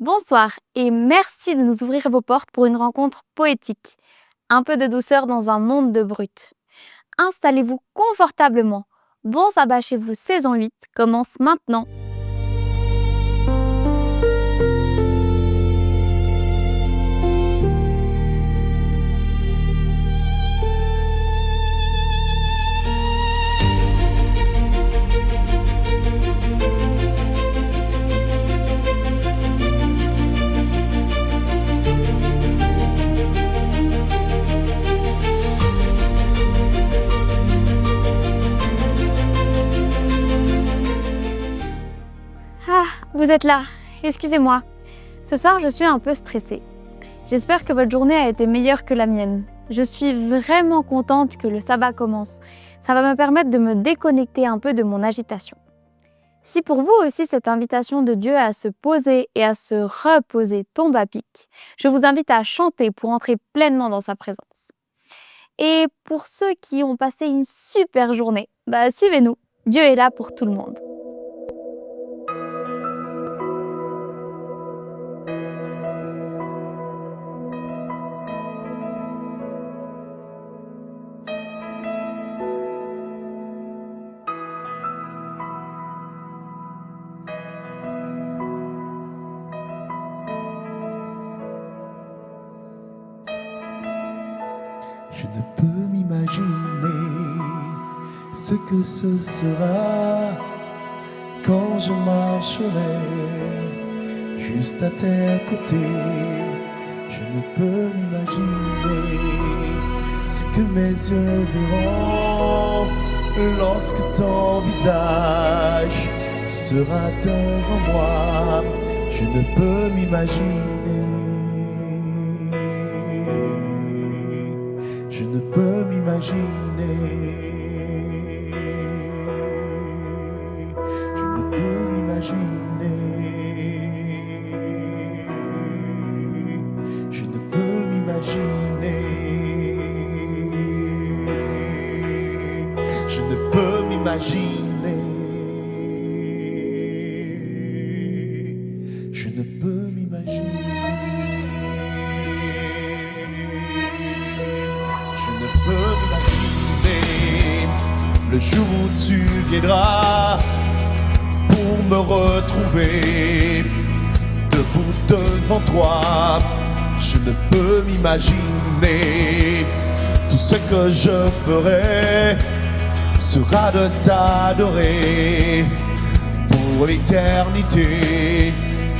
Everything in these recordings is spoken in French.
Bonsoir et merci de nous ouvrir vos portes pour une rencontre poétique. Un peu de douceur dans un monde de brut. Installez-vous confortablement. Bon sabbat chez vous saison 8 commence maintenant. Ah, vous êtes là. Excusez-moi. Ce soir, je suis un peu stressée. J'espère que votre journée a été meilleure que la mienne. Je suis vraiment contente que le sabbat commence. Ça va me permettre de me déconnecter un peu de mon agitation. Si pour vous aussi cette invitation de Dieu à se poser et à se reposer tombe à pic, je vous invite à chanter pour entrer pleinement dans sa présence. Et pour ceux qui ont passé une super journée, suivez-nous. Dieu est là pour tout le monde. Je ne peux m'imaginer ce que ce sera quand je marcherai juste à tes côtés. Je ne peux m'imaginer ce que mes yeux verront lorsque ton visage sera devant moi. Je ne peux m'imaginer. Je ne peux m'imaginer. Je ne peux m'imaginer. Je ne peux m'imaginer. Je ne peux m'imaginer. Je ne peux m'imaginer. Peux m'imaginer le jour où tu viendras pour me retrouver debout devant toi. Je ne peux m'imaginer tout ce que je ferai sera de t'adorer pour l'éternité.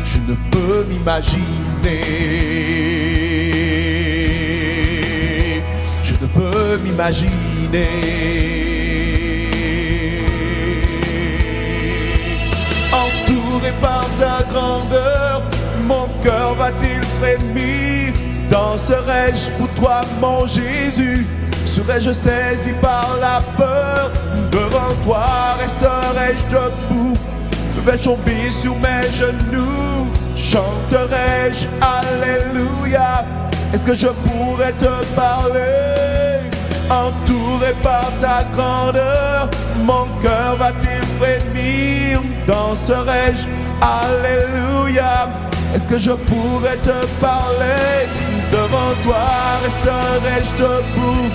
Je ne peux m'imaginer. Je ne peux m'imaginer. Entouré par ta grandeur, mon cœur va-t-il frémir? Danserai-je pour toi, mon Jésus? Serais-je saisi par la peur? Devant toi resterai-je debout? Vais-je tomber sur mes genoux? Chanterai-je Alléluia? Est-ce que je pourrais te parler? Entouré par ta grandeur, mon cœur va-t-il frémir? Danserai-je Alléluia? Est-ce que je pourrais te parler? Devant toi resterai-je debout?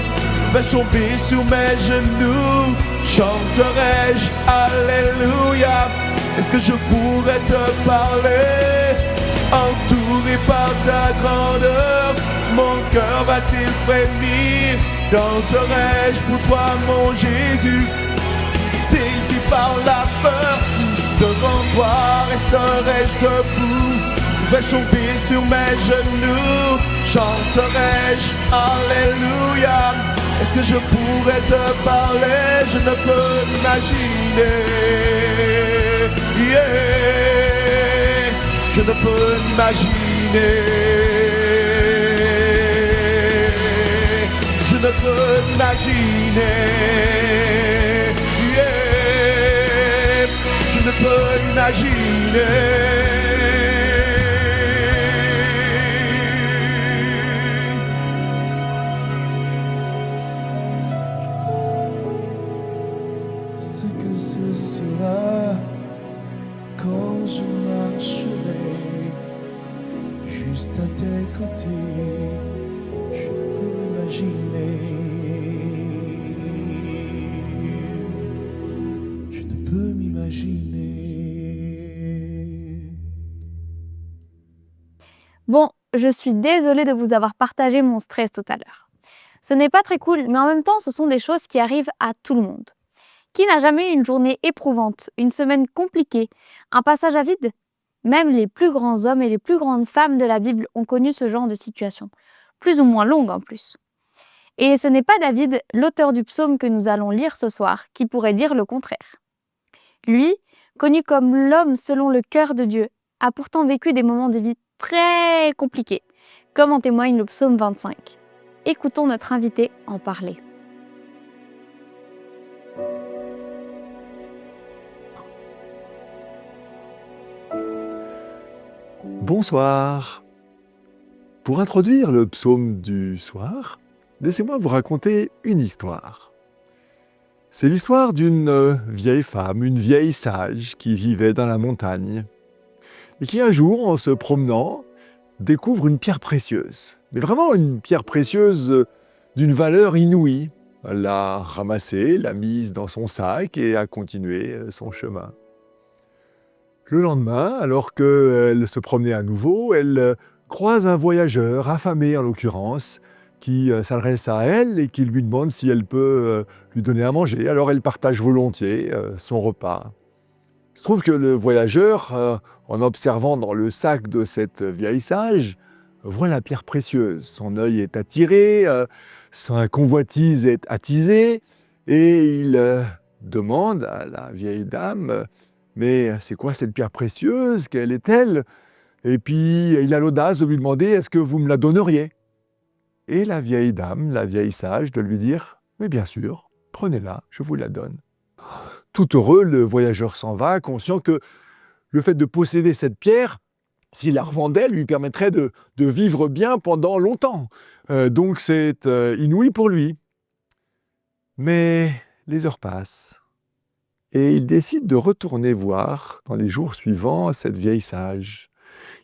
Vais-je tomber sur mes genoux? Chanterai-je Alléluia? Est-ce que je pourrais te parler? Entouré par ta grandeur, mon cœur va-t-il frémir? Danserai-je pour toi, mon Jésus? Saisi par la peur, devant toi resterai-je debout? Vais-je tomber sur mes genoux? Chanterai-je Alléluia? Est-ce que je pourrais te parler? Je ne peux m'imaginer. Yeah. Je ne peux m'imaginer. Je ne peux m'imaginer. Yeah. Je ne peux m'imaginer. Ce que ce sera quand je marcherai juste à tes côtés. Je peux m'imaginer. Je ne peux m'imaginer. Bon, je suis désolée de vous avoir partagé mon stress tout à l'heure. Ce n'est pas très cool, mais en même temps, ce sont des choses qui arrivent à tout le monde. Qui n'a jamais eu une journée éprouvante, une semaine compliquée, un passage à vide? Même les plus grands hommes et les plus grandes femmes de la Bible ont connu ce genre de situation, plus ou moins longue en plus. Et ce n'est pas David, l'auteur du psaume que nous allons lire ce soir, qui pourrait dire le contraire. Lui, connu comme l'homme selon le cœur de Dieu, a pourtant vécu des moments de vie très compliqués, comme en témoigne le psaume 25. Écoutons notre invité en parler. Bonsoir. Pour introduire le psaume du soir, laissez-moi vous raconter une histoire. C'est l'histoire d'une vieille femme, une vieille sage qui vivait dans la montagne et qui un jour, en se promenant, découvre une pierre précieuse. Mais vraiment une pierre précieuse d'une valeur inouïe. Elle l'a ramassée, l'a mise dans son sac et a continué son chemin. Le lendemain, alors qu'elle se promenait à nouveau, elle croise un voyageur, affamé en l'occurrence, qui s'adresse à elle et qui lui demande si elle peut lui donner à manger. Alors elle partage volontiers son repas. Il se trouve que le voyageur, en observant dans le sac de cette vieille sage, voit la pierre précieuse. Son œil est attiré, sa convoitise est attisée, et il demande à la vieille dame « Mais c'est quoi cette pierre précieuse? Quelle est-elle » Et puis il a l'audace de lui demander « Est-ce que vous me la donneriez ?» Et la vieille dame, la vieille sage, de lui dire « Mais bien sûr, prenez-la, je vous la donne. » Tout heureux, le voyageur s'en va, conscient que le fait de posséder cette pierre, s'il la revendait, lui permettrait de vivre bien pendant longtemps. Donc c'est inouï pour lui. Mais les heures passent, et il décide de retourner voir, dans les jours suivants, cette vieille sage.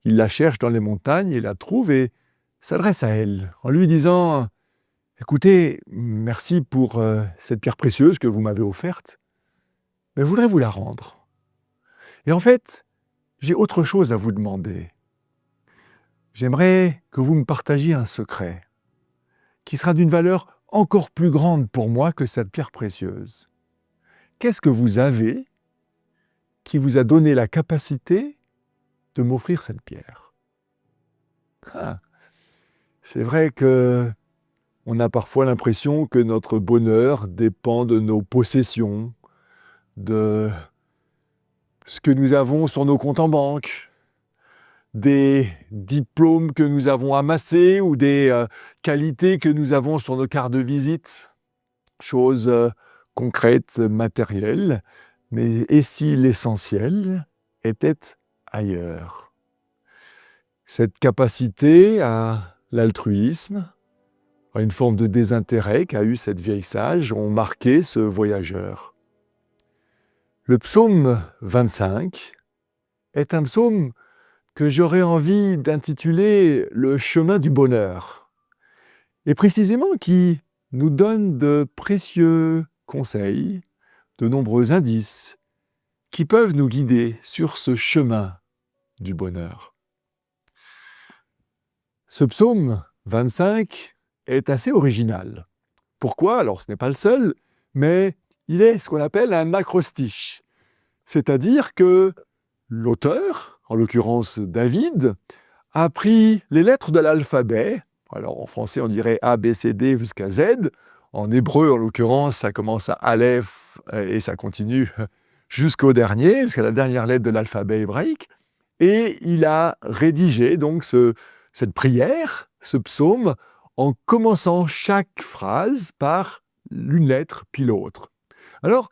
Il la cherche dans les montagnes et la trouve et s'adresse à elle, en lui disant « Écoutez, merci pour cette pierre précieuse que vous m'avez offerte, mais je voudrais vous la rendre. Et en fait, j'ai autre chose à vous demander. J'aimerais que vous me partagiez un secret qui sera d'une valeur encore plus grande pour moi que cette pierre précieuse. Qu'est-ce que vous avez qui vous a donné la capacité de m'offrir cette pierre ?» C'est vrai que on a parfois l'impression que notre bonheur dépend de nos possessions, de ce que nous avons sur nos comptes en banque, des diplômes que nous avons amassés ou des qualités que nous avons sur nos cartes de visite, choses concrètes, matérielles, mais et si l'essentiel était ailleurs? Cette capacité à l'altruisme, à une forme de désintérêt qu'a eu cette vieille sage, ont marqué ce voyageur. Le psaume 25 est un psaume que j'aurais envie d'intituler « Le chemin du bonheur », et précisément qui nous donne de précieux conseils, de nombreux indices qui peuvent nous guider sur ce chemin du bonheur. Ce psaume 25 est assez original. Pourquoi? Alors ce n'est pas le seul, mais il est ce qu'on appelle un acrostiche. C'est-à-dire que l'auteur, en l'occurrence David, a pris les lettres de l'alphabet, alors en français on dirait A, B, C, D jusqu'à Z, en hébreu en l'occurrence ça commence à Aleph et ça continue jusqu'au dernier, jusqu'à la dernière lettre de l'alphabet hébraïque, et il a rédigé donc cette prière, ce psaume, en commençant chaque phrase par l'une lettre puis l'autre. Alors,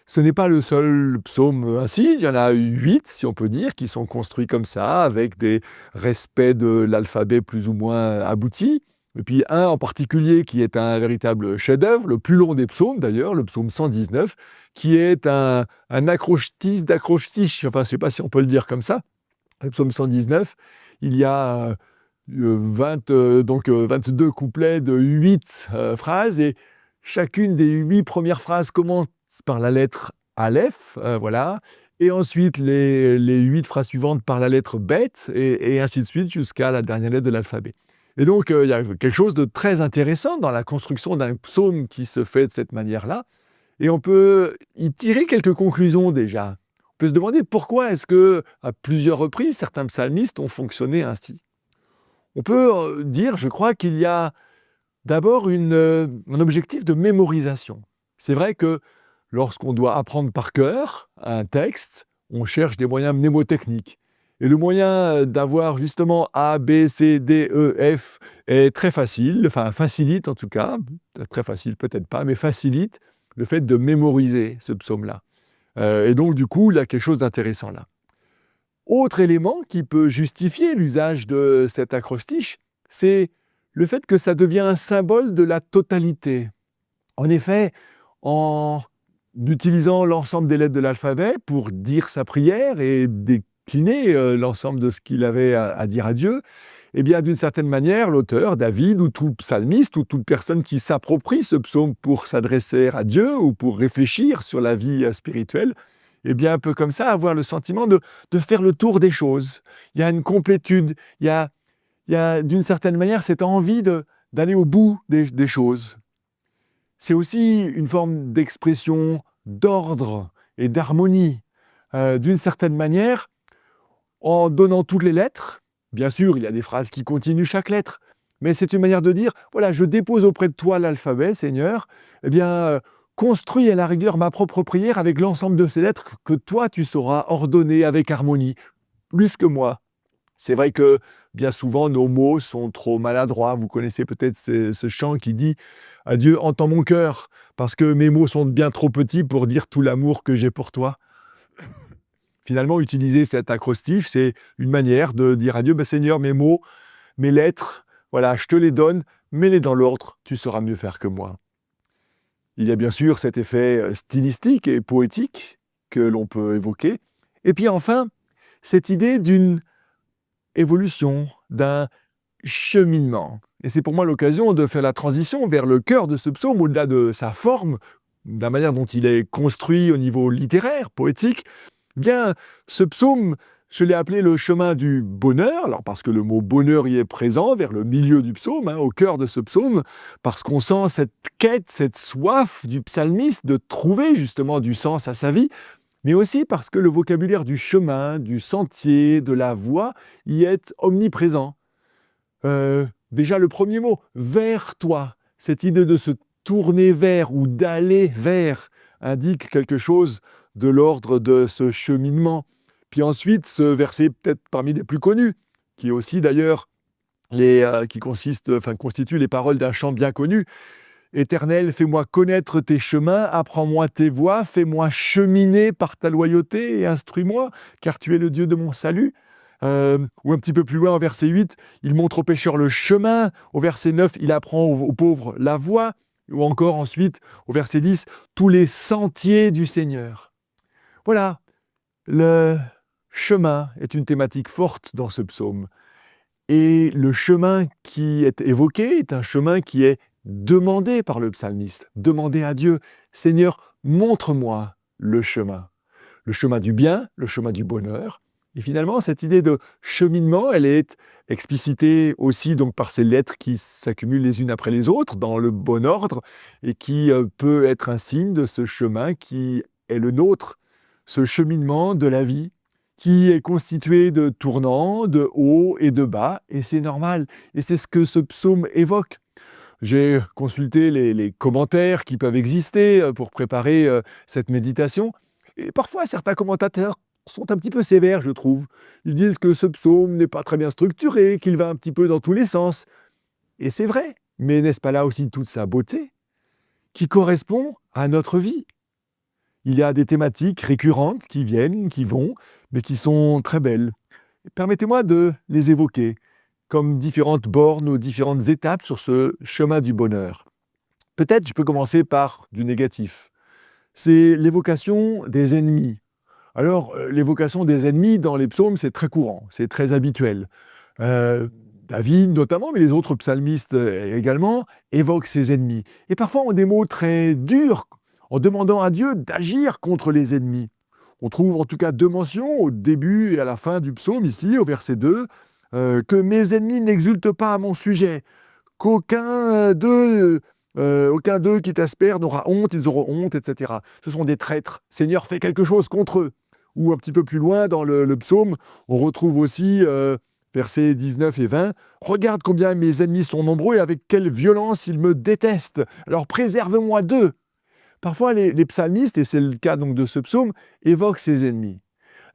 ce n'est pas le seul psaume ainsi, il y en a 8, si on peut dire, qui sont construits comme ça, avec des respects de l'alphabet plus ou moins aboutis. Et puis un en particulier qui est un véritable chef-d'œuvre, le plus long des psaumes d'ailleurs, le psaume 119, qui est un acrostiche d'acrostiche, enfin je ne sais pas si on peut le dire comme ça. Le psaume 119, il y a 22 couplets de 8 phrases, et chacune des 8 premières phrases commence par la lettre Aleph, voilà, et ensuite les 8 phrases suivantes par la lettre Bet, et ainsi de suite jusqu'à la dernière lettre de l'alphabet. Et donc, il y a quelque chose de très intéressant dans la construction d'un psaume qui se fait de cette manière-là, et on peut y tirer quelques conclusions déjà. On peut se demander pourquoi est-ce que, à plusieurs reprises, certains psalmistes ont fonctionné ainsi. On peut dire, je crois, qu'il y a d'abord un objectif de mémorisation. C'est vrai que lorsqu'on doit apprendre par cœur un texte, on cherche des moyens mnémotechniques. Et le moyen d'avoir justement A, B, C, D, E, F est très facile, enfin facilite en tout cas, très facile peut-être pas, mais facilite le fait de mémoriser ce psaume-là. Et donc du coup, il y a quelque chose d'intéressant là. Autre élément qui peut justifier l'usage de cet acrostiche, c'est le fait que ça devient un symbole de la totalité. En effet, en utilisant l'ensemble des lettres de l'alphabet pour dire sa prière et décliner l'ensemble de ce qu'il avait à dire à Dieu, eh bien, d'une certaine manière, l'auteur, David, ou tout psalmiste, ou toute personne qui s'approprie ce psaume pour s'adresser à Dieu ou pour réfléchir sur la vie spirituelle, eh bien, peut comme ça avoir le sentiment de faire le tour des choses. Il y a une complétude, il y a d'une certaine manière cette envie d'aller au bout des choses. C'est aussi une forme d'expression d'ordre et d'harmonie. D'une certaine manière, en donnant toutes les lettres, bien sûr, il y a des phrases qui continuent chaque lettre, mais c'est une manière de dire, voilà, je dépose auprès de toi l'alphabet, Seigneur, eh bien, construis à la rigueur ma propre prière avec l'ensemble de ces lettres que toi, tu sauras ordonner avec harmonie, plus que moi. C'est vrai que bien souvent, nos mots sont trop maladroits. Vous connaissez peut-être ce chant qui dit « Adieu, entends mon cœur, parce que mes mots sont bien trop petits pour dire tout l'amour que j'ai pour toi. » Finalement, utiliser cet acrostiche, c'est une manière de dire à Dieu « Seigneur, mes mots, mes lettres, voilà, je te les donne, mets-les dans l'ordre, tu sauras mieux faire que moi. » Il y a bien sûr cet effet stylistique et poétique que l'on peut évoquer. Et puis enfin, cette idée d'une évolution, d'un cheminement. Et c'est pour moi l'occasion de faire la transition vers le cœur de ce psaume, au-delà de sa forme, de la manière dont il est construit au niveau littéraire, poétique. Bien, ce psaume, je l'ai appelé le chemin du bonheur, alors parce que le mot bonheur y est présent, vers le milieu du psaume, au cœur de ce psaume, parce qu'on sent cette quête, cette soif du psalmiste de trouver justement du sens à sa vie, mais aussi parce que le vocabulaire du chemin, du sentier, de la voie y est omniprésent. Déjà le premier mot, vers toi, cette idée de se tourner vers ou d'aller vers indique quelque chose de l'ordre de ce cheminement. Puis ensuite, ce verset peut-être parmi les plus connus, qui est aussi d'ailleurs constitue les paroles d'un chant bien connu. Éternel, fais-moi connaître tes chemins, apprends-moi tes voies, fais-moi cheminer par ta loyauté et instruis-moi, car tu es le Dieu de mon salut. Ou un petit peu plus loin, au verset 8, il montre au pécheur le chemin. Au verset 9, il apprend aux pauvres la voie. Ou encore ensuite, au verset 10, tous les sentiers du Seigneur. Voilà, le chemin est une thématique forte dans ce psaume. Et le chemin qui est évoqué est un chemin qui est demandé par le psalmiste, demandé à Dieu, « Seigneur, montre-moi le chemin du bien, le chemin du bonheur. » Et finalement, cette idée de cheminement, elle est explicitée aussi donc par ces lettres qui s'accumulent les unes après les autres dans le bon ordre et qui peut être un signe de ce chemin qui est le nôtre, ce cheminement de la vie qui est constitué de tournants, de hauts et de bas, et c'est normal. Et c'est ce que ce psaume évoque. J'ai consulté les commentaires qui peuvent exister pour préparer cette méditation, et parfois certains commentateurs sont un petit peu sévères, je trouve. Ils disent que ce psaume n'est pas très bien structuré, qu'il va un petit peu dans tous les sens. Et c'est vrai, mais n'est-ce pas là aussi toute sa beauté qui correspond à notre vie? Il y a des thématiques récurrentes qui viennent, qui vont, mais qui sont très belles. Permettez-moi de les évoquer comme différentes bornes ou différentes étapes sur ce chemin du bonheur. Peut-être je peux commencer par du négatif. C'est l'évocation des ennemis. Alors, l'évocation des ennemis dans les psaumes, c'est très courant, c'est très habituel. David notamment, mais les autres psalmistes également, évoquent ses ennemis. Et parfois ont des mots très durs en demandant à Dieu d'agir contre les ennemis. On trouve en tout cas 2 mentions au début et à la fin du psaume, ici, au verset 2, que mes ennemis n'exultent pas à mon sujet, qu'aucun aucun d'eux qui t'espère n'aura honte, ils auront honte, etc. Ce sont des traîtres. Seigneur, fais quelque chose contre eux. Ou un petit peu plus loin dans le psaume, on retrouve aussi versets 19 et 20. Regarde combien mes ennemis sont nombreux et avec quelle violence ils me détestent. Alors préserve-moi d'eux. Parfois, les psalmistes, et c'est le cas donc de ce psaume, évoquent ses ennemis.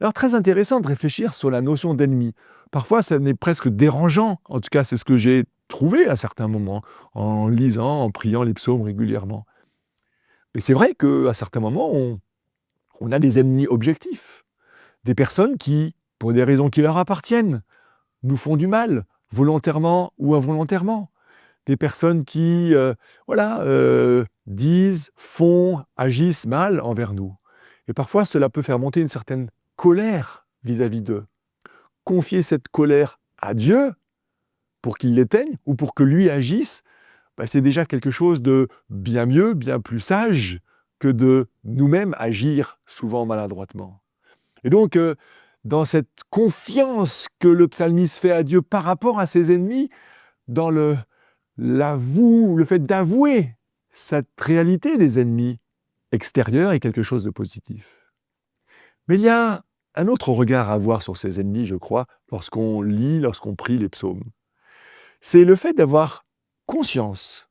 Alors très intéressant de réfléchir sur la notion d'ennemi. Parfois, ça n'est presque dérangeant. En tout cas, c'est ce que j'ai trouvé à certains moments, en lisant, en priant les psaumes régulièrement. Mais c'est vrai qu'à certains moments, on a des ennemis objectifs. Des personnes qui, pour des raisons qui leur appartiennent, nous font du mal, volontairement ou involontairement. Des personnes qui, disent, font, agissent mal envers nous. Et parfois, cela peut faire monter une certaine colère vis-à-vis d'eux. Confier cette colère à Dieu pour qu'il l'éteigne ou pour que lui agisse, c'est déjà quelque chose de bien mieux, bien plus sage que de nous-mêmes agir souvent maladroitement. Et donc, dans cette confiance que le psalmiste fait à Dieu par rapport à ses ennemis, dans le fait d'avouer cette réalité des ennemis extérieurs est quelque chose de positif. Mais il y a un autre regard à avoir sur ces ennemis, je crois, lorsqu'on prie les psaumes. C'est le fait d'avoir conscience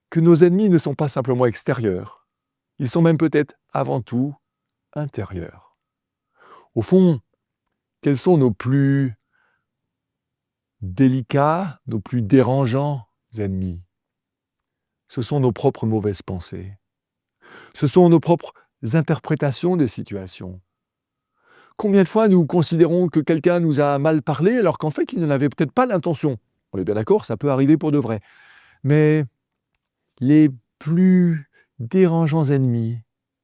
que nos ennemis ne sont pas simplement extérieurs, ils sont même peut-être avant tout intérieurs. Au fond, quels sont nos plus délicats, nos plus dérangeants ennemis? Ce sont nos propres mauvaises pensées. Ce sont nos propres interprétations des situations. Combien de fois nous considérons que quelqu'un nous a mal parlé alors qu'en fait il n'en avait peut-être pas l'intention? On est bien d'accord, ça peut arriver pour de vrai. Mais les plus dérangeants ennemis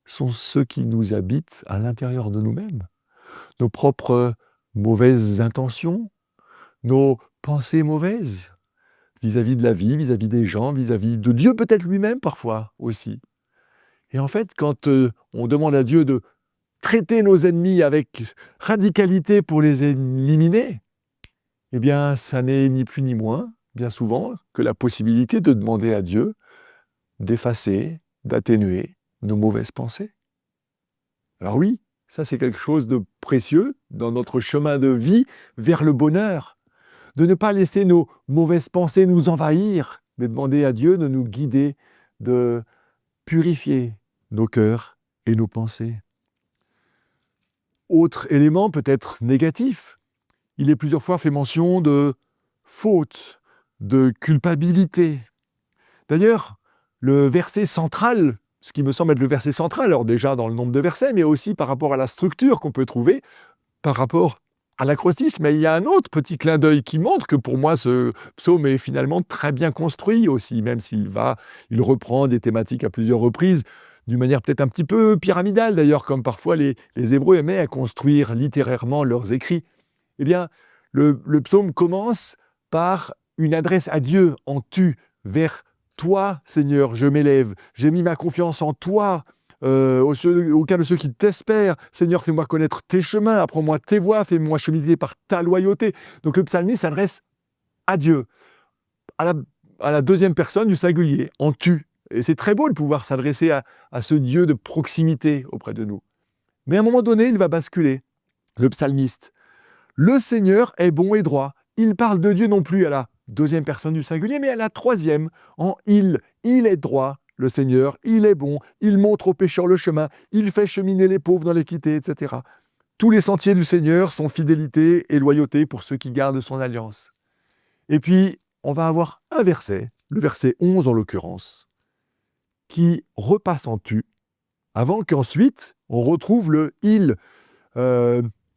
sont ceux qui nous habitent à l'intérieur de nous-mêmes. Nos propres mauvaises intentions, nos pensées mauvaises vis-à-vis de la vie, vis-à-vis des gens, vis-à-vis de Dieu peut-être lui-même parfois aussi. Et en fait, quand on demande à Dieu de traiter nos ennemis avec radicalité pour les éliminer, eh bien, ça n'est ni plus ni moins, bien souvent, que la possibilité de demander à Dieu d'effacer, d'atténuer nos mauvaises pensées. Alors oui, ça c'est quelque chose de précieux dans notre chemin de vie vers le bonheur, de ne pas laisser nos mauvaises pensées nous envahir, mais demander à Dieu de nous guider, de purifier nos cœurs et nos pensées. Autre élément peut-être négatif, il est plusieurs fois fait mention de faute, de culpabilité. D'ailleurs, le verset central, ce qui me semble être le verset central, alors déjà dans le nombre de versets, mais aussi par rapport à la structure qu'on peut trouver, par rapport à l'acrostiche, mais il y a un autre petit clin d'œil qui montre que pour moi ce psaume est finalement très bien construit aussi, même s'il reprend des thématiques à plusieurs reprises, d'une manière peut-être un petit peu pyramidale d'ailleurs, comme parfois les Hébreux aimaient à construire littérairement leurs écrits. Eh bien, le psaume commence par une adresse à Dieu en tu, vers toi, Seigneur, je m'élève, j'ai mis ma confiance en toi, aucun de ceux qui t'espèrent. Seigneur, fais-moi connaître tes chemins, apprends-moi tes voies, fais-moi cheminer par ta loyauté. Donc le psalmiste s'adresse à Dieu, à la deuxième personne du singulier, en tu. Et c'est très beau de pouvoir s'adresser à ce Dieu de proximité auprès de nous. Mais à un moment donné, il va basculer, le psalmiste. Le Seigneur est bon et droit. Il parle de Dieu non plus à la deuxième personne du singulier, mais à la troisième, en il. Il est droit, le Seigneur, il est bon, il montre aux pécheurs le chemin, il fait cheminer les pauvres dans l'équité, etc. Tous les sentiers du Seigneur sont fidélité et loyauté pour ceux qui gardent son alliance. Et puis, on va avoir un verset, le verset 11 en l'occurrence, qui repasse en tu, avant qu'ensuite on retrouve le il.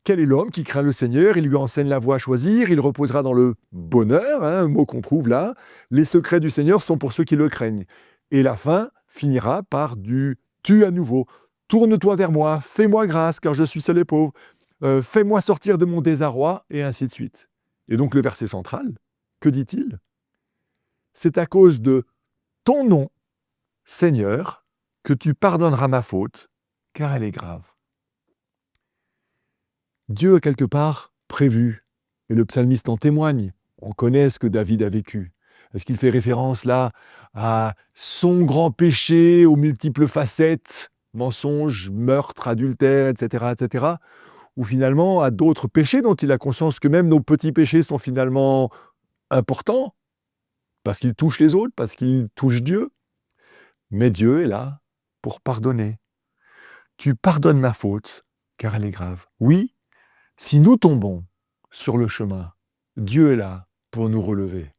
Quel est l'homme qui craint le Seigneur? Il lui enseigne la voie à choisir, il reposera dans le bonheur, un mot qu'on trouve là. Les secrets du Seigneur sont pour ceux qui le craignent. Et la fin finira par du tu à nouveau. Tourne-toi vers moi, fais-moi grâce, car je suis seul et pauvre. Fais-moi sortir de mon désarroi, et ainsi de suite. Et donc le verset central, Que dit-il? C'est à cause de ton nom, Seigneur, que tu pardonneras ma faute, car elle est grave. Dieu a quelque part prévu, et le psalmiste en témoigne. On connaît ce que David a vécu. Est-ce qu'il fait référence là à son grand péché aux multiples facettes, mensonge, meurtre, adultère, etc., ou finalement à d'autres péchés dont il a conscience que même nos petits péchés sont finalement importants, parce qu'ils touchent les autres, parce qu'ils touchent Dieu. Mais Dieu est là pour pardonner. Tu pardonnes ma faute, car elle est grave. Oui, si nous tombons sur le chemin, Dieu est là pour nous relever.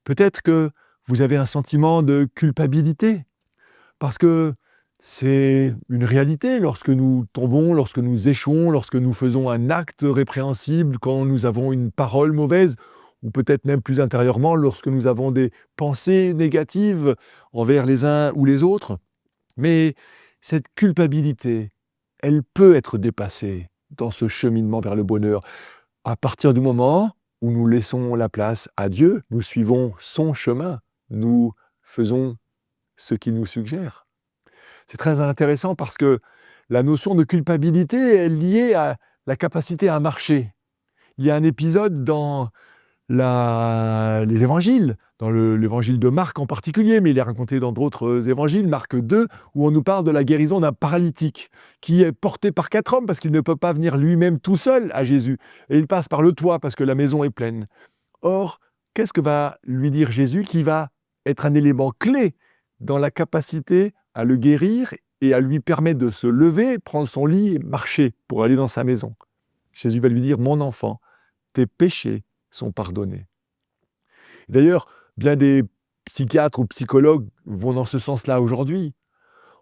Peut-être que vous avez un sentiment de culpabilité, parce que c'est une réalité lorsque nous tombons, lorsque nous échouons, lorsque nous faisons un acte répréhensible, quand nous avons une parole mauvaise, ou peut-être même plus intérieurement, lorsque nous avons des pensées négatives envers les uns ou les autres. Mais cette culpabilité, elle peut être dépassée dans ce cheminement vers le bonheur. À partir du moment où nous laissons la place à Dieu, nous suivons son chemin, nous faisons ce qu'il nous suggère. C'est très intéressant parce que la notion de culpabilité est liée à la capacité à marcher. Il y a un épisode dans les évangiles, dans l'évangile de Marc en particulier, mais il est raconté dans d'autres évangiles, Marc 2, où on nous parle de la guérison d'un paralytique qui est porté par 4 hommes parce qu'il ne peut pas venir lui-même tout seul à Jésus. Et il passe par le toit parce que la maison est pleine. Or, qu'est-ce que va lui dire Jésus qui va être un élément clé dans la capacité à le guérir et à lui permettre de se lever, prendre son lit et marcher pour aller dans sa maison? Jésus va lui dire « Mon enfant, tes péchés sont pardonnés. » D'ailleurs, bien des psychiatres ou psychologues vont dans ce sens-là aujourd'hui,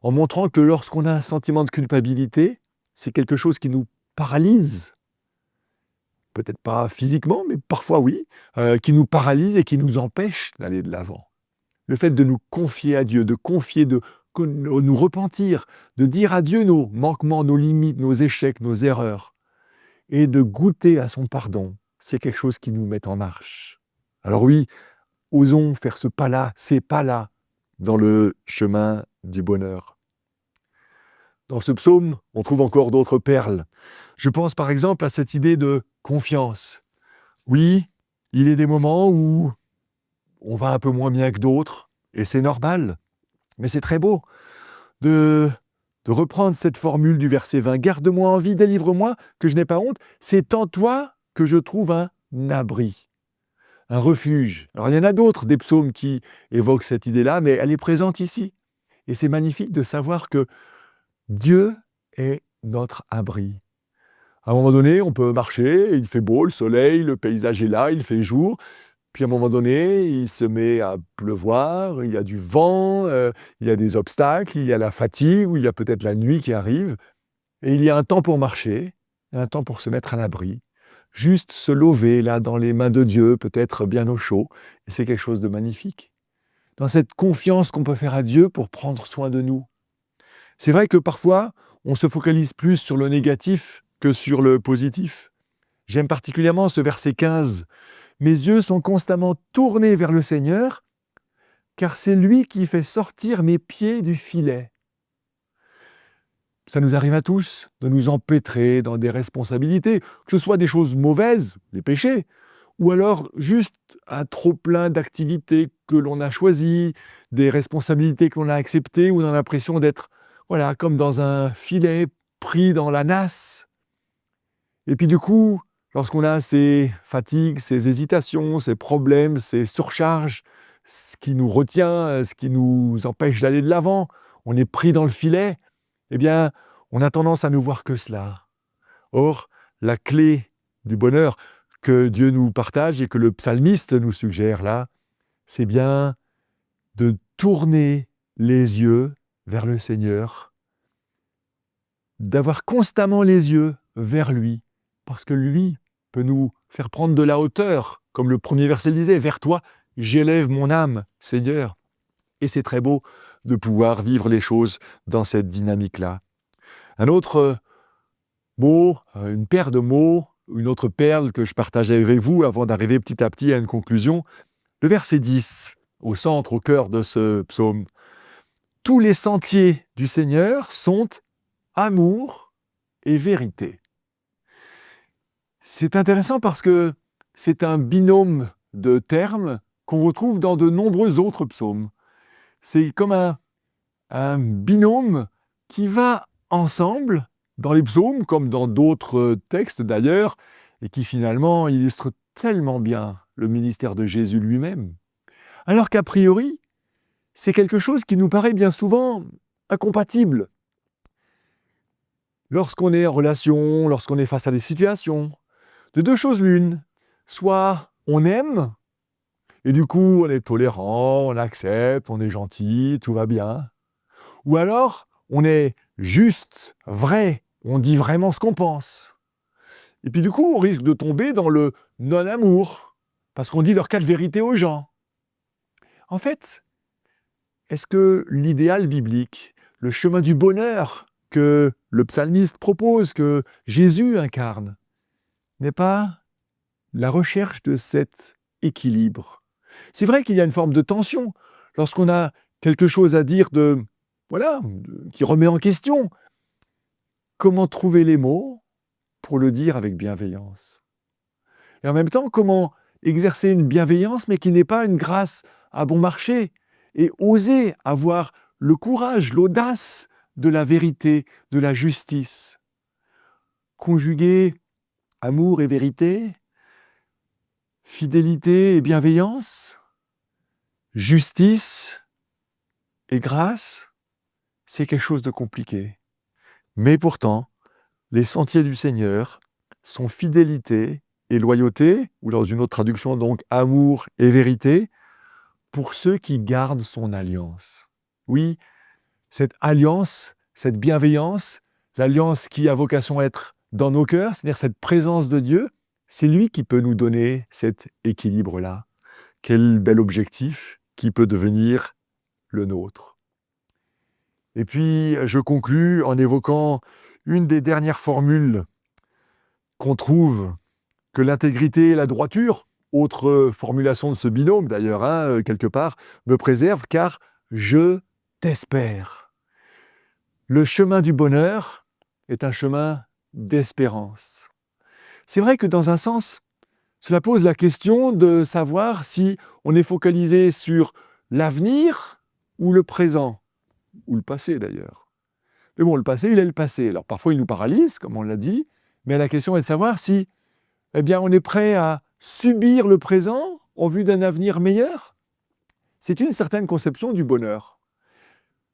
en montrant que lorsqu'on a un sentiment de culpabilité, c'est quelque chose qui nous paralyse. Peut-être pas physiquement, mais parfois oui, qui nous paralyse et qui nous empêche d'aller de l'avant. Le fait de nous confier à Dieu, de nous repentir, de dire à Dieu nos manquements, nos limites, nos échecs, nos erreurs, et de goûter à son pardon, c'est quelque chose qui nous met en marche. Alors oui, osons faire ce pas-là, ces pas-là, dans le chemin du bonheur. Dans ce psaume, on trouve encore d'autres perles. Je pense par exemple à cette idée de confiance. Oui, il y a des moments où on va un peu moins bien que d'autres, et c'est normal, mais c'est très beau de reprendre cette formule du verset 20. « Garde-moi en vie, délivre-moi, que je n'ai pas honte. C'est en toi que je trouve un abri. » Un refuge. Alors il y en a d'autres, des psaumes qui évoquent cette idée-là, mais elle est présente ici. Et c'est magnifique de savoir que Dieu est notre abri. À un moment donné, on peut marcher, il fait beau, le soleil, le paysage est là, il fait jour. Puis à un moment donné, il se met à pleuvoir, il y a du vent, il y a des obstacles, il y a la fatigue, ou il y a peut-être la nuit qui arrive. Et il y a un temps pour marcher, et un temps pour se mettre à l'abri. Juste se lever là dans les mains de Dieu, peut-être bien au chaud. Et c'est quelque chose de magnifique. Dans cette confiance qu'on peut faire à Dieu pour prendre soin de nous. C'est vrai que parfois, on se focalise plus sur le négatif que sur le positif. J'aime particulièrement ce verset 15. « Mes yeux sont constamment tournés vers le Seigneur, car c'est lui qui fait sortir mes pieds du filet. » Ça nous arrive à tous de nous empêtrer dans des responsabilités, que ce soit des choses mauvaises, les péchés, ou alors juste un trop-plein d'activités que l'on a choisies, des responsabilités que l'on a acceptées, où on a l'impression d'être comme dans un filet pris dans la nasse. Et puis du coup, lorsqu'on a ces fatigues, ces hésitations, ces problèmes, ces surcharges, ce qui nous retient, ce qui nous empêche d'aller de l'avant, on est pris dans le filet, eh bien, on a tendance à ne voir que cela. Or, la clé du bonheur que Dieu nous partage et que le psalmiste nous suggère là, c'est bien de tourner les yeux vers le Seigneur, d'avoir constamment les yeux vers lui, parce que lui peut nous faire prendre de la hauteur, comme le premier verset disait, « Vers toi, j'élève mon âme, Seigneur ». Et c'est très beau de pouvoir vivre les choses dans cette dynamique-là. Un autre mot, une paire de mots une autre perle que je partageais avec vous avant d'arriver petit à petit à une conclusion. Le verset 10, au centre, au cœur de ce psaume. Tous les sentiers du Seigneur sont amour et vérité. C'est intéressant parce que c'est un binôme de termes qu'on retrouve dans de nombreux autres psaumes. C'est comme un binôme qui va ensemble dans les psaumes, comme dans d'autres textes d'ailleurs, et qui finalement illustre tellement bien le ministère de Jésus lui-même. Alors qu'a priori, c'est quelque chose qui nous paraît bien souvent incompatible. Lorsqu'on est en relation, lorsqu'on est face à des situations, de deux choses l'une, soit on aime, et du coup on est tolérant, on accepte, on est gentil, tout va bien, ou alors on est juste, vrai, on dit vraiment ce qu'on pense. Et puis du coup on risque de tomber dans le non-amour, parce qu'on dit leur cas de vérité aux gens. En fait, est-ce que l'idéal biblique, le chemin du bonheur que le psalmiste propose, que Jésus incarne, n'est pas la recherche de cet équilibre? C'est vrai qu'il y a une forme de tension lorsqu'on a quelque chose à dire qui remet en question. Comment trouver les mots pour le dire avec bienveillance? Et en même temps, comment exercer une bienveillance mais qui n'est pas une grâce à bon marché, et oser avoir le courage, l'audace de la vérité, de la justice. Conjuguer amour et vérité, fidélité et bienveillance, justice et grâce, c'est quelque chose de compliqué. Mais pourtant, les sentiers du Seigneur sont fidélité et loyauté, ou dans une autre traduction donc amour et vérité, pour ceux qui gardent son alliance. Oui, cette alliance, cette bienveillance, l'alliance qui a vocation à être dans nos cœurs, c'est-à-dire cette présence de Dieu, c'est lui qui peut nous donner cet équilibre-là. Quel bel objectif qui peut devenir le nôtre. Et puis, je conclus en évoquant une des dernières formules qu'on trouve, que l'intégrité et la droiture, autre formulation de ce binôme d'ailleurs, quelque part, me préserve, car je t'espère. Le chemin du bonheur est un chemin d'espérance. C'est vrai que dans un sens, cela pose la question de savoir si on est focalisé sur l'avenir ou le présent, ou le passé d'ailleurs. Mais bon, le passé, il est le passé. Alors parfois, il nous paralyse, comme on l'a dit, mais la question est de savoir si on est prêt à subir le présent en vue d'un avenir meilleur. C'est une certaine conception du bonheur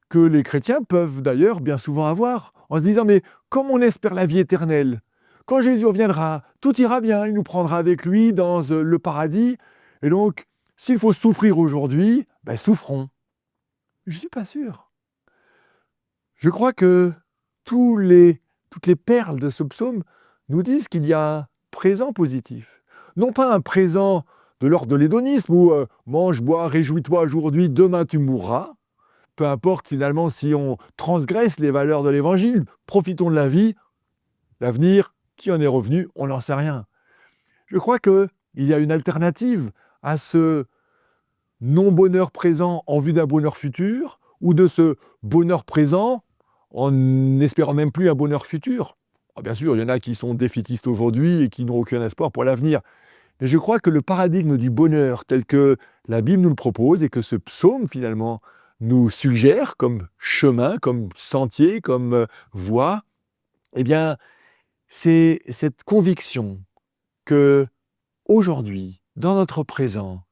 que les chrétiens peuvent d'ailleurs bien souvent avoir, en se disant « mais comme on espère la vie éternelle, quand Jésus reviendra, tout ira bien, il nous prendra avec lui dans le paradis, et donc s'il faut souffrir aujourd'hui, souffrons ». Je ne suis pas sûr. Je crois que toutes les perles de ce psaume nous disent qu'il y a un présent positif. Non pas un présent de l'ordre de l'hédonisme où mange, bois, réjouis-toi aujourd'hui, demain tu mourras. Peu importe finalement si on transgresse les valeurs de l'évangile, profitons de la vie. L'avenir, qui en est revenu, on n'en sait rien. Je crois qu'il y a une alternative à ce non-bonheur présent en vue d'un bonheur futur, ou de ce bonheur présent en n'espérant même plus un bonheur futur. Alors bien sûr, il y en a qui sont défaitistes aujourd'hui et qui n'ont aucun espoir pour l'avenir. Mais je crois que le paradigme du bonheur tel que la Bible nous le propose et que ce psaume finalement nous suggère comme chemin, comme sentier, comme voie, c'est cette conviction que aujourd'hui, dans notre présent,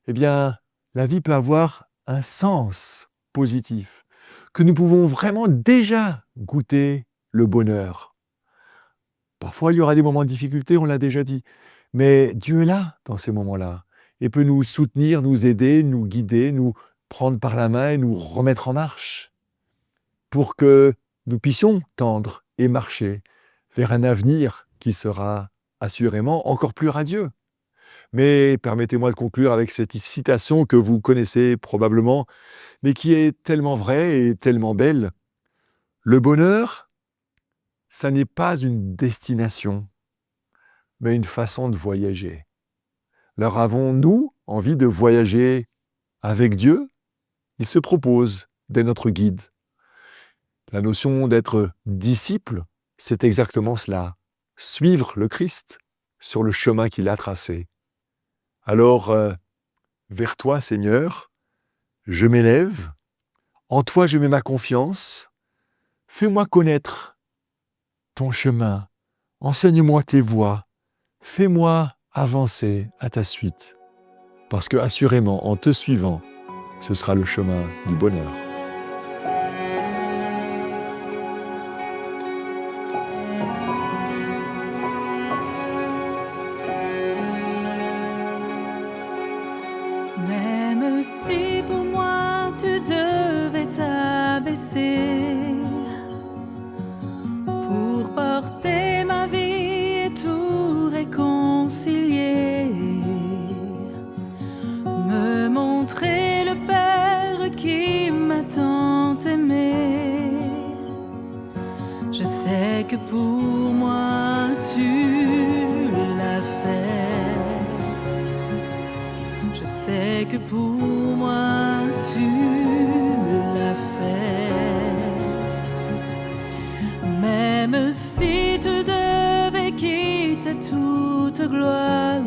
la vie peut avoir un sens positif, que nous pouvons vraiment déjà goûter le bonheur. Parfois, il y aura des moments de difficulté, on l'a déjà dit, mais Dieu est là dans ces moments-là et peut nous soutenir, nous aider, nous guider, nous prendre par la main et nous remettre en marche pour que nous puissions tendre et marcher vers un avenir qui sera assurément encore plus radieux. Mais permettez-moi de conclure avec cette citation que vous connaissez probablement, mais qui est tellement vraie et tellement belle. Le bonheur, ça n'est pas une destination. mais une façon de voyager. Alors avons-nous envie de voyager avec Dieu? Il se propose d'être notre guide. La notion d'être disciple, c'est exactement cela. Suivre le Christ sur le chemin qu'il a tracé. Alors, vers toi, Seigneur, je m'élève, en toi je mets ma confiance, fais-moi connaître ton chemin, enseigne-moi tes voies, fais-moi avancer à ta suite, parce que assurément, en te suivant, ce sera le chemin du bonheur. Même si pour moi tu devais t'abaisser pour porter ma vie et tout réconcilier, me montrer le Père qui m'a tant aimé. Je sais que pour moi tu l'as fait. Je sais que pour moi tu l'as fait. Même si tu devais quitter toute gloire,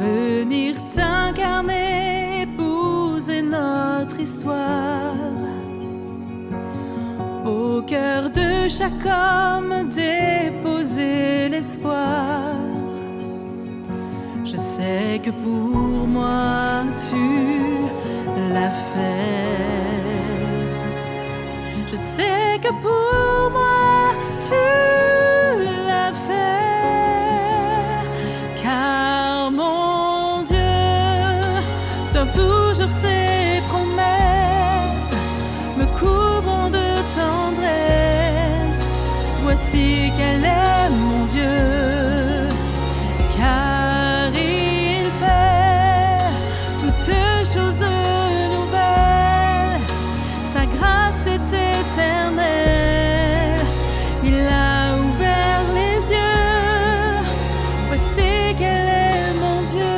venir t'incarner, épouser notre histoire, au cœur de chaque homme déposer l'espoir. Je sais que pour moi tu l'as fait. Je sais que pour moi tu l'as fait, car mon Dieu tient toujours ses promesses, me couvrant de tendresse. Voici quel est mon Dieu, car il fait toutes choses nouvelles. Sa grâce est éternelle, il a ouvert les yeux. Voici quel est mon Dieu.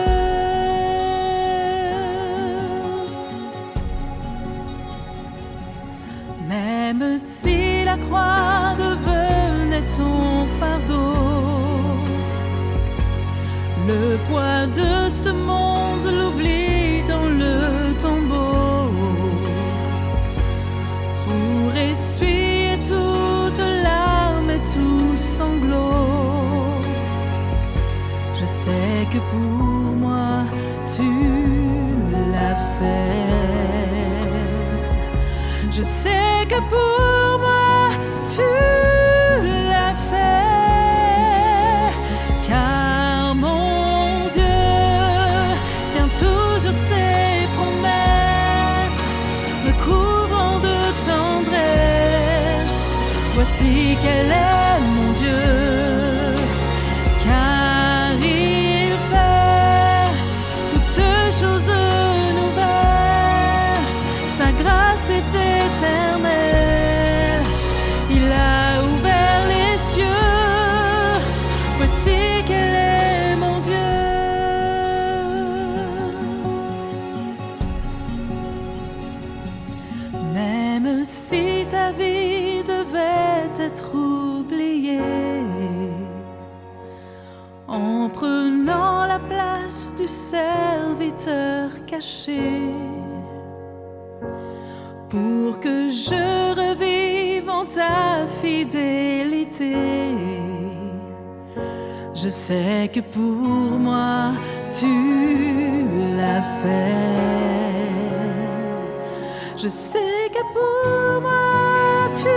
Même si la croix devenait ton fardeau, le poids de ce monde, l'oubli dans le tombeau, pour essuyer toute larme et tout sanglot. Je sais que pour moi tu l'as fait. Je sais que pour moi tu l'as fait, car mon Dieu tient toujours ses promesses, me couvrant de tendresse. Voici quel est mon Dieu, car il fait toutes choses nouvelles. Sa grâce est éternelle, il a ouvert les cieux. Voici quel est mon Dieu. Même si ta vie devait être oubliée, en prenant la place du serviteur caché, pour que je revive en ta fidélité. Je sais que pour moi tu l'as fait. Je sais que pour moi tu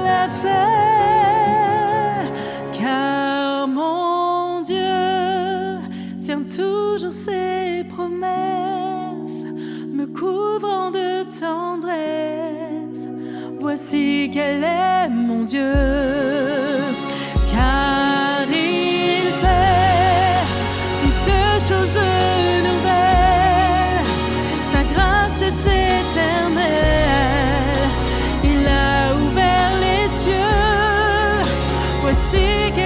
l'as fait, car mon Dieu tient toujours ses promesses, me couvrant de tendresse. Voici quel est mon Dieu, car il fait toutes choses nouvelles. Sa grâce est éternelle, il a ouvert les cieux. Voici quel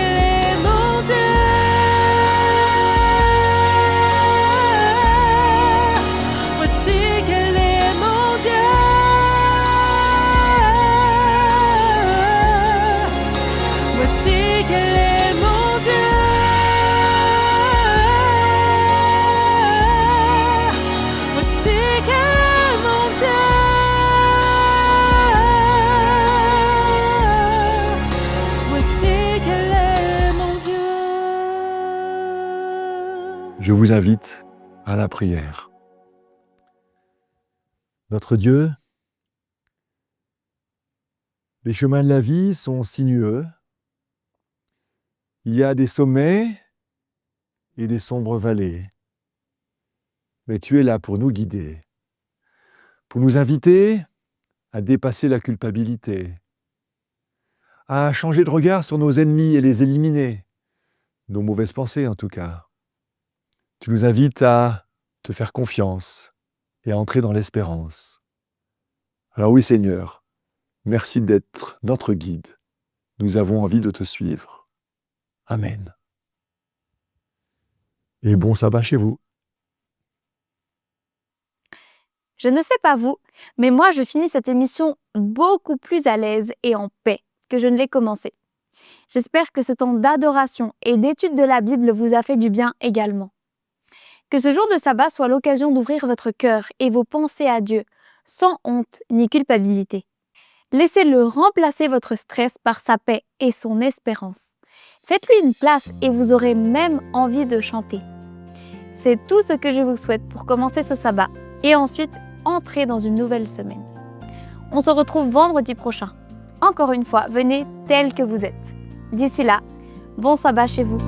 je vous invite à la prière. Notre Dieu, les chemins de la vie sont sinueux. Il y a des sommets et des sombres vallées. Mais tu es là pour nous guider, pour nous inviter à dépasser la culpabilité, à changer de regard sur nos ennemis et les éliminer, nos mauvaises pensées en tout cas. Tu nous invites à te faire confiance et à entrer dans l'espérance. Alors oui Seigneur, merci d'être notre guide. Nous avons envie de te suivre. Amen. Et bon sabbat chez vous. Je ne sais pas vous, mais moi je finis cette émission beaucoup plus à l'aise et en paix que je ne l'ai commencée. J'espère que ce temps d'adoration et d'étude de la Bible vous a fait du bien également. Que ce jour de sabbat soit l'occasion d'ouvrir votre cœur et vos pensées à Dieu, sans honte ni culpabilité. Laissez-le remplacer votre stress par sa paix et son espérance. Faites-lui une place et vous aurez même envie de chanter. C'est tout ce que je vous souhaite pour commencer ce sabbat et ensuite entrer dans une nouvelle semaine. On se retrouve vendredi prochain. Encore une fois, venez tel que vous êtes. D'ici là, bon sabbat chez vous.